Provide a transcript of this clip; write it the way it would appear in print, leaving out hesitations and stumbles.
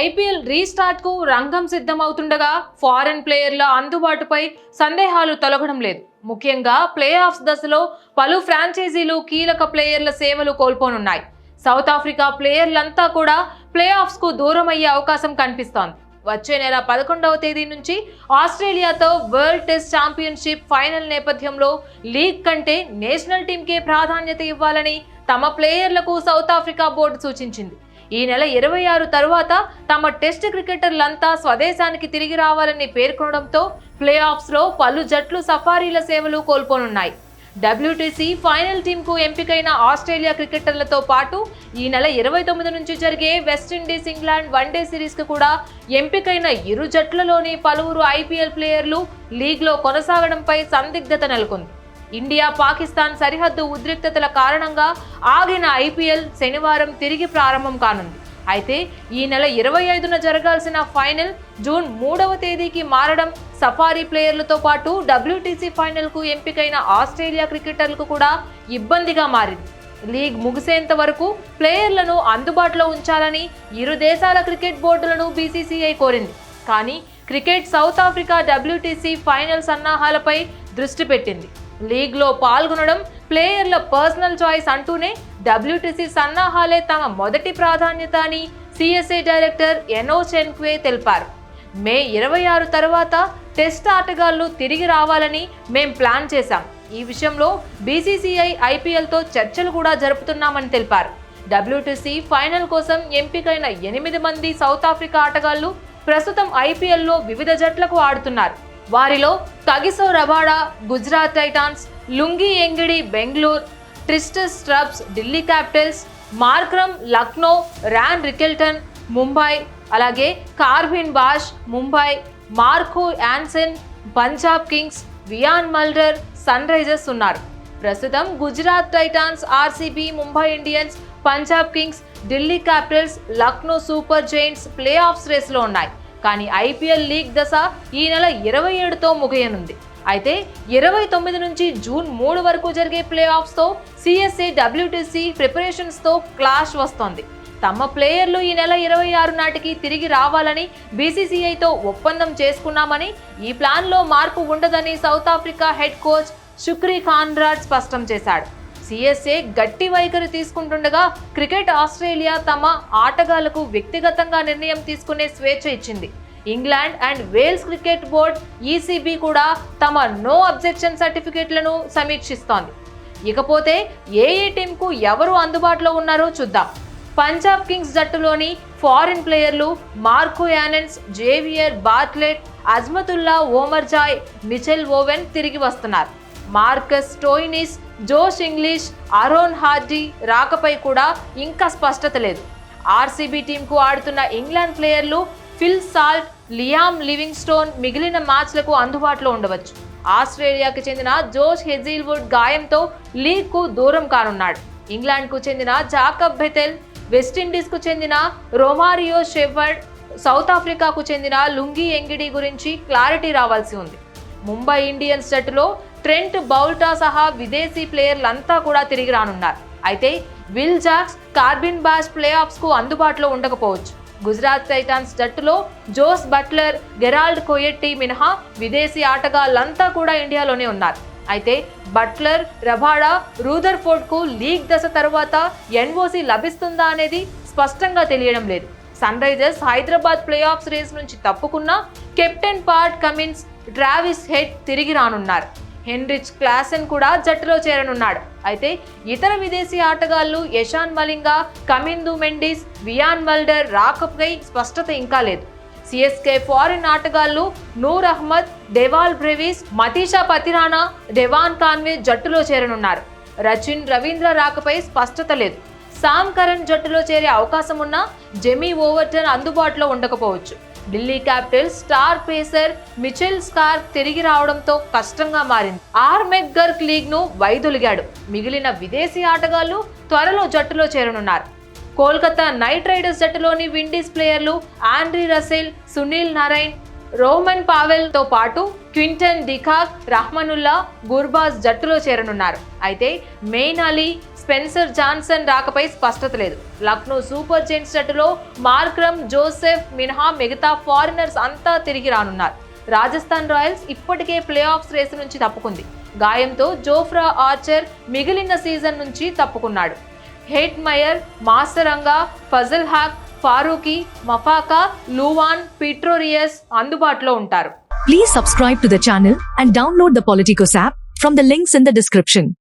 IPL restart కు రంగం సిద్ధమవుతుండగా foreign ప్లేయర్ల అందుబాటుపై సందేహాలు తొలగడం లేదు. ముఖ్యంగా ప్లే ఆఫ్స్ దశలో పలు ఫ్రాంచైజీలు కీలక ప్లేయర్ల సేవలు కోల్పోనున్నాయి. సౌత్ ఆఫ్రికా ప్లేయర్లంతా కూడా ప్లే ఆఫ్స్ కు దూరం అయ్యే అవకాశం కనిపిస్తోంది. వచ్చే నెల 11వ తేదీ నుంచి ఆస్ట్రేలియాతో వరల్డ్ టెస్ట్ ఛాంపియన్షిప్ ఫైనల్ నేపథ్యంలో లీగ్ కంటే నేషనల్ టీంకే ప్రాధాన్యత ఇవ్వాలని తమ ప్లేయర్లకు సౌత్ ఆఫ్రికా బోర్డు సూచించింది. ఈ నెల 26 తరువాత తమ టెస్ట్ క్రికెటర్లంతా స్వదేశానికి తిరిగి రావాలని పేర్కొనడంతో ప్లే ఆఫ్స్ లో పలు జట్లు సఫారీల సేవలు కోల్పోనున్నాయి. WTC ఫైనల్ టీంకు ఎంపికైన ఆస్ట్రేలియా క్రికెటర్లతో పాటు ఈ నెల 29 నుంచి జరిగే వెస్టిండీస్ ఇంగ్లాండ్ వన్డే సిరీస్కు కూడా ఎంపికైన ఇరు జట్లలోని పలువురు ఐపీఎల్ ప్లేయర్లు లీగ్లో కొనసాగడంపై సందిగ్ధత నెలకొంది. ఇండియా పాకిస్తాన్ సరిహద్దు ఉద్రిక్తతల కారణంగా ఆగిన ఐపీఎల్ శనివారం తిరిగి ప్రారంభం కానుంది. అయితే ఈ నెల 25న జరగాల్సిన ఫైనల్ జూన్ 3వ తేదీకి మారడం సఫారీ ప్లేయర్లతో పాటు WTC ఫైనల్కు ఎంపికైన ఆస్ట్రేలియా క్రికెటర్లకు కూడా ఇబ్బందిగా మారింది. లీగ్ ముగిసేంత వరకు ప్లేయర్లను అందుబాటులో ఉంచాలని ఇరు దేశాల క్రికెట్ బోర్డులను BCCI కోరింది. కానీ cricket South Africa WTC final సన్నాహాలపై దృష్టి పెట్టింది. లీగ్లో పాల్గొనడం ప్లేయర్ల పర్సనల్ చాయిస్ అంటూనే WTC సన్నాహాలే తమ మొదటి ప్రాధాన్యత అని CSA డైరెక్టర్ ఎనో చెన్క్వే తెలిపారు. మే 26 తర్వాత టెస్ట్ ఆటగాళ్లు తిరిగి రావాలని మేం ప్లాన్ చేశాం. ఈ విషయంలో BCCI IPLతో చర్చలు కూడా జరుపుతున్నామని తెలిపారు. WTC ఫైనల్ కోసం ఎంపికైన 8 మంది సౌత్ ఆఫ్రికా ఆటగాళ్లు ప్రస్తుతం IPLలో వివిధ జట్లకు ఆడుతున్నారు. వారిలో Kagiso Rabada Gujarat Titans, Lungi Ngidi Bengaluru, Tristan Stubbs Delhi Capitals, Markram Lucknow, Ryan Rickelton Mumbai, అలాగే Corbin Bosch Mumbai, Marco Jansen Punjab Kings, Wiaan Mulder Sunrisers ఉన్నారు. ప్రస్తుతం Gujarat Titans, RCB, Mumbai Indians, Punjab Kings, Delhi Capitals, Lucknow Super Giants playoffs రేస్లో ఉన్నాయి. కానీ ఐపీఎల్ లీగ్ దశ ఈ నెల 27తో ముగియనుంది. అయితే 29 నుంచి జూన్ 3 వరకు జరిగే ప్లే ఆఫ్స్తో CSA WTC ప్రిపరేషన్స్తో క్లాష్ వస్తోంది. తమ ప్లేయర్లు ఈ నెల 26 నాటికి తిరిగి రావాలని BCCIతో ఒప్పందం చేసుకున్నామని, ఈ ప్లాన్లో మార్పు ఉండదని South Africa head coach Shukri Conrad స్పష్టం చేశాడు. CSA గట్టి వైఖరి తీసుకుంటుండగా క్రికెట్ ఆస్ట్రేలియా తమ ఆటగాళ్లకు వ్యక్తిగతంగా నిర్ణయం తీసుకునే స్వేచ్ఛ ఇచ్చింది. England and Wales cricket board ECB కూడా తమ నో అబ్జెక్షన్ సర్టిఫికెట్లను సమీక్షిస్తోంది. ఇకపోతే ఏ టీంకు ఎవరు అందుబాటులో ఉన్నారో చూద్దాం. పంజాబ్ కింగ్స్ జట్టులోని ఫారిన్ ప్లేయర్లు Marco Jansen, Xavier Bartlett, Azmatullah Omarzai, Mitchell Owen తిరిగి వస్తున్నారు. Marcus Stoinis, Josh Inglis, Aaron Hardie రాకపై కూడా ఇంకా స్పష్టత లేదు. RCB టీంకు ఆడుతున్న ఇంగ్లాండ్ ప్లేయర్లు ఫిల్ సాల్ట్, లియామ్ లివింగ్స్టోన్ మిగిలిన మ్యాచ్లకు అందుబాటులో ఉండవచ్చు. ఆస్ట్రేలియాకు చెందిన జోష్ హెజిల్వుడ్ గాయంతో లీగ్కు దూరం కానున్నాడు. ఇంగ్లాండ్కు చెందిన జాకబ్ బెథెల్, వెస్టిండీస్కు చెందిన రొమారియో షెఫర్డ్, సౌత్ ఆఫ్రికాకు చెందిన లుంగి ఎంగిడి గురించి క్లారిటీ రావాల్సి ఉంది. ముంబై ఇండియన్స్ జట్టులో ట్రెంట్ బౌల్టా సహా విదేశీ ప్లేయర్లంతా కూడా తిరిగి రానున్నారు. అయితే Will Jacks, Corbin Bosch play ఆఫ్స్కు అందుబాటులో ఉండకపోవచ్చు. గుజరాత్ టైటాన్స్ జట్టులో జోస్ బట్లర్, గెరాల్డ్ కోయెట్టి మినహా విదేశీ ఆటగాళ్లంతా కూడా ఇండియాలోనే ఉన్నారు. అయితే బట్లర్, రబాడా, రూదర్ఫోర్డ్కు లీగ్ దశ తర్వాత NOC లభిస్తుందా అనేది స్పష్టంగా తెలియడం లేదు. Sunrisers Hyderabad playoffs race నుంచి తప్పుకున్న captain Pat Cummins, Travis Head తిరిగి రానున్నారు. హెన్రిచ్ క్లాసెన్ కూడా జట్టులో చేరనున్నాడు. అయితే ఇతర విదేశీ ఆటగాళ్లు యషాన్ మలింగా, కమిందు మెండిస్, వియాన్ మల్డర్ రాకపై స్పష్టత ఇంకా లేదు. CSK ఫారిన్ ఆటగాళ్లు Noor Ahmad, Dewald Brevis, Matheesha Pathirana, Devon Conway జట్టులో చేరనున్నారు. రచిన్ రవీంద్ర రాకపై స్పష్టత లేదు. సామ్ కరణ్ జట్టులో చేరే అవకాశం ఉన్న జెమీ ఓవర్టన్ అందుబాటులో ఉండకపోవచ్చు. Delhi Capitals star pacer Mitchell Starc తిరిగి రావడంతో కష్టంగా మారింది. మెక్గర్క్ లీగ్ను వైదొలిగాడు. మిగిలిన విదేశీ ఆటగాళ్లు త్వరలో జట్టులో చేరనున్నారు. కోల్కతా నైట్ రైడర్స్ జట్టులోని విండీస్ ప్లేయర్లు Andre Russell, Sunil Narine, Rovman పావెల్తో పాటు క్వింటన్ డికాక్, రహ్మనుల్లా, గుర్బాజ్ జట్టులో చేరనున్నారు. అయితే మెయిన్ అలీ, స్పెన్సర్ జాన్సన్ రాకపై స్పష్టత లేదు. లక్నో సూపర్ జైంట్స్ జట్టులో మార్క్రమ్, జోసెఫ్ మినహా మిగతా ఫారినర్స్ అంతా తిరిగి రానున్నారు. రాజస్థాన్ రాయల్స్ ఇప్పటికే ప్లే ఆఫ్స్ రేసు నుంచి తప్పుకుంది. గాయంతో జోఫ్రా ఆర్చర్ మిగిలిన సీజన్ నుంచి తప్పుకున్నాడు. Hetmyer, Hasaranga, Fazalhaq, Farooqi, Maphaka, Lhuan, Pretorius అందుబాటులో ఉంటారు. Please subscribe to the channel and download the Politicos app from the links in the description.